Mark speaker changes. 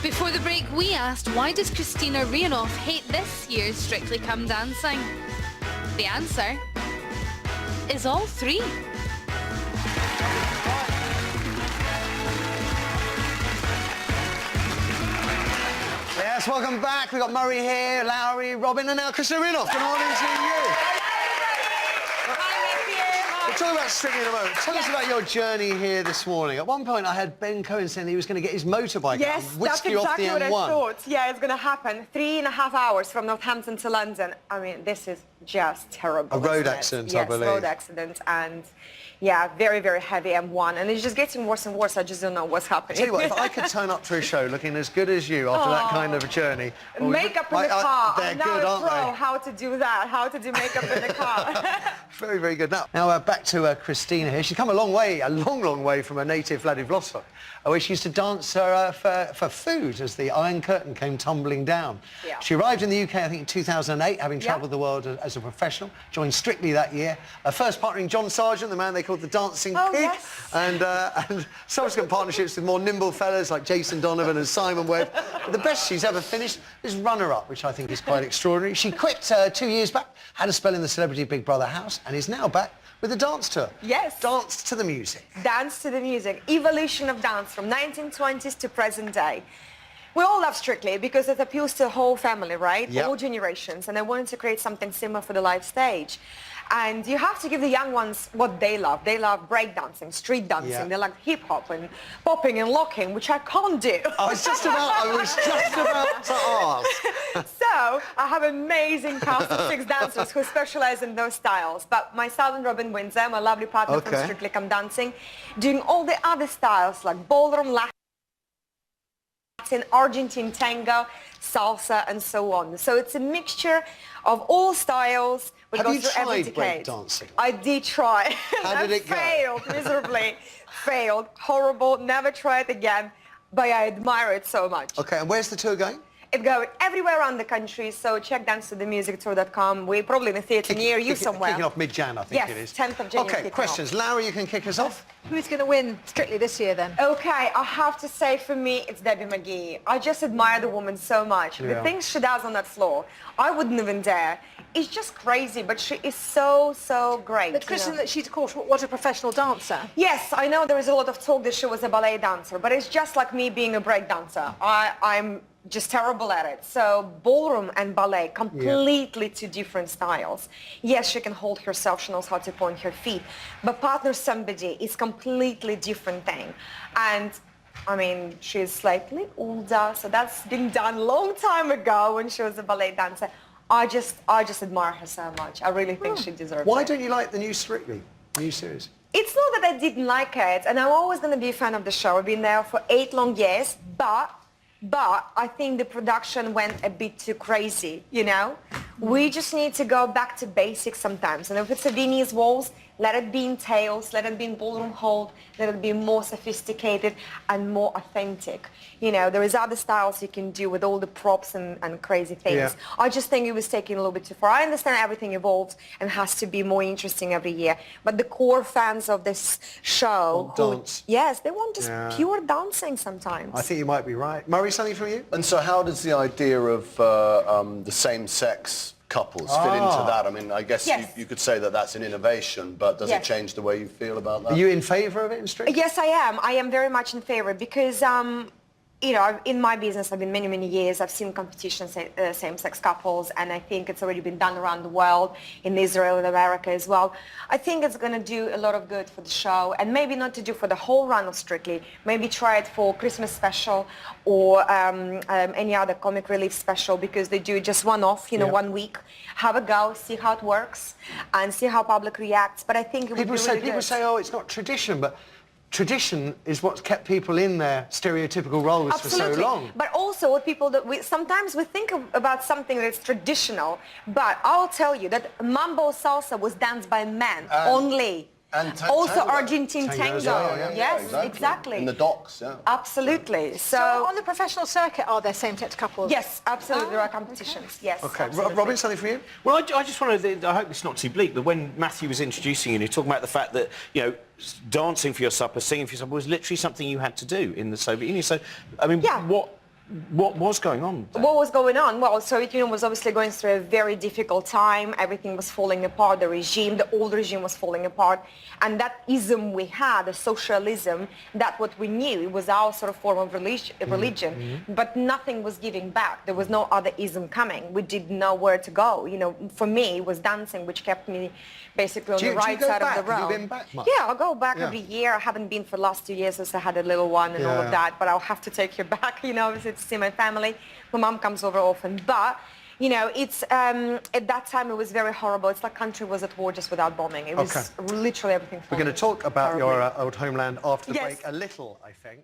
Speaker 1: Before the break, we asked, why does Kristina Rihanoff hate this year's Strictly Come Dancing? The answer is all three.
Speaker 2: Yes, welcome back. We've got Murray here, Lowry, Robin, and now Kristina Rihanoff. Good morning to you. We'll talk about Strictly in a moment. Tell us about your journey here this morning. At one point, I had Ben Cohen saying he was going to get his motorbike out and whisk you off the M1.
Speaker 3: Yes, that's exactly what I thought. Yeah, it's going to happen. 3.5 hours from Northampton to London. I mean, this is just terrible.
Speaker 2: A road accident, I believe.
Speaker 3: Yes, road accident, and yeah, very, very heavy M1, and it's just getting worse and worse. I just don't know what's happening.
Speaker 2: Tell you what, if I could turn up to a show looking as good as you after that kind of a journey...
Speaker 3: Makeup in the car.
Speaker 2: They're
Speaker 3: I'm now
Speaker 2: good,
Speaker 3: a
Speaker 2: aren't
Speaker 3: pro
Speaker 2: they?
Speaker 3: how to do that, how to do makeup in the car.
Speaker 2: Very, very good. Now back to Kristina here. She's come a long way, a long, long way from her native Vladivostok, where she used to dance for food as the Iron Curtain came tumbling down. Yeah. She arrived in the UK, I think, in 2008, having travelled the world as a professional, joined Strictly that year. Her first partnering John Sargent, the man they called the Dancing Pig,
Speaker 3: yes.
Speaker 2: and subsequent partnerships with more nimble fellas like Jason Donovan and Simon Webb. But the best she's ever finished is runner-up, which I think is quite extraordinary. She quit 2 years back, had a spell in the Celebrity Big Brother house, and is now back with a dance tour.
Speaker 3: Yes.
Speaker 2: Dance to the music.
Speaker 3: Dance to the music. Evolution of dance from 1920s to present day. We all love Strictly because it appeals to the whole family, right?
Speaker 2: Yep.
Speaker 3: All generations. And I wanted to create something similar for the live stage. And you have to give the young ones what they love. They love breakdancing, street dancing.
Speaker 2: Yeah.
Speaker 3: They like hip-hop and popping and locking, which I can't do.
Speaker 2: I was just about to ask.
Speaker 3: So I have an amazing cast of 6 dancers who specialize in those styles. But myself and Robin Windsor, my lovely partner from Strictly Come Dancing, doing all the other styles like ballroom, Latin, Argentine tango, salsa, and so on. So it's a mixture of all styles.
Speaker 2: Have you tried break dancing?
Speaker 3: I did try.
Speaker 2: How did it go?
Speaker 3: Failed miserably. Failed. Horrible. Never try it again. But I admire it so much.
Speaker 2: Okay, and where's the tour going?
Speaker 3: It's going everywhere around the country, so check dancetothemusictour.com. We're probably in a theatre near you somewhere.
Speaker 2: Kicking off mid-Jan, I think
Speaker 3: yes,
Speaker 2: it is.
Speaker 3: 10th of January.
Speaker 2: Okay, questions. Lowry, you can kick us off.
Speaker 4: Who's going to win Strictly this year, then?
Speaker 3: Okay, I have to say, for me, it's Debbie McGee. I just admire the woman so much.
Speaker 2: Yeah.
Speaker 3: The things she does on that floor, I wouldn't even dare. It's just crazy, but she is so, so great.
Speaker 4: But Kristina, that she's, of course, was a professional dancer.
Speaker 3: Yes, I know there is a lot of talk that she was a ballet dancer, but it's just like me being a break dancer. I'm just terrible at it. So ballroom and ballet, completely two different styles. Yes, she can hold herself, she knows how to point her feet, but partner somebody is completely different thing. And I mean, she's slightly older, so that's been done a long time ago when she was a ballet dancer. I just admire her so much. I really think she deserves it.
Speaker 2: Why don't you like the new Strictly, new series?
Speaker 3: It's not that I didn't like it, and I'm always going to be a fan of the show. I've been there for 8 long years, but I think the production went a bit too crazy, you know? We just need to go back to basics sometimes. And if it's a Viennese waltz, let it be in tails, let it be in ballroom hold, let it be more sophisticated and more authentic. You know, there is other styles you can do with all the props and crazy things.
Speaker 2: Yeah.
Speaker 3: I just think it was taking a little bit too far. I understand everything evolves and has to be more interesting every year. But the core fans of this show...
Speaker 2: Dance.
Speaker 3: Yes, they want just pure dancing sometimes.
Speaker 2: I think you might be right. Murray, something from you?
Speaker 5: And so how does the idea of the same-sex couples fit into that? I mean, I guess you could say that that's an innovation, but does it change the way you feel about that?
Speaker 2: Are you in favour of it in Strictly?
Speaker 3: Yes, I am. I am very much in favour because, you know, in my business, I've been many, many years. I've seen competitions, same-sex couples, and I think it's already been done around the world, in Israel and America as well. I think it's going to do a lot of good for the show, and maybe not to do for the whole run of Strictly. Maybe try it for Christmas special or any other comic relief special, because they do just one-off, you know, 1 week. Have a go, see how it works, and see how public reacts. But I think it would be really good.
Speaker 2: People say, oh, it's not tradition, but tradition is what's kept people in their stereotypical roles for so long.
Speaker 3: But also what people sometimes we think about something that's traditional, but I'll tell you that mambo salsa was danced by men only.
Speaker 5: And
Speaker 3: also
Speaker 5: tango.
Speaker 3: Argentine tango. Yes, exactly.
Speaker 5: In the docks,
Speaker 3: Absolutely.
Speaker 4: So on the professional circuit, are there same-sex couples?
Speaker 3: Yes, absolutely. There are competitions. Yes.
Speaker 2: Okay, Robin, something for you?
Speaker 6: Well, I just wanted to, I hope it's not too bleak, but when Matthew was introducing you, and he was talking about the fact that, you know, dancing for your supper, singing for your supper was literally something you had to do in the Soviet Union. So, I mean, What was going on there?
Speaker 3: What was going on? Well, Soviet Union was obviously going through a very difficult time. Everything was falling apart. The old regime was falling apart. And that ism we had, the socialism, that's what we knew. It was our sort of form of religion. But nothing was giving back. There was no other ism coming. We didn't know where to go. You know, for me, it was dancing, which kept me basically on the right side of the road.
Speaker 2: Have you been back much?
Speaker 3: Yeah, I'll go back every year. I haven't been for the last 2 years since I had a little one and all of that. But I'll have to take you back, you know, to see my family. My mum comes over often, but you know, it's at that time it was very horrible. It's like country was at war just without bombing. It was literally everything.
Speaker 2: We're going to talk about your old homeland after the break a little, I think.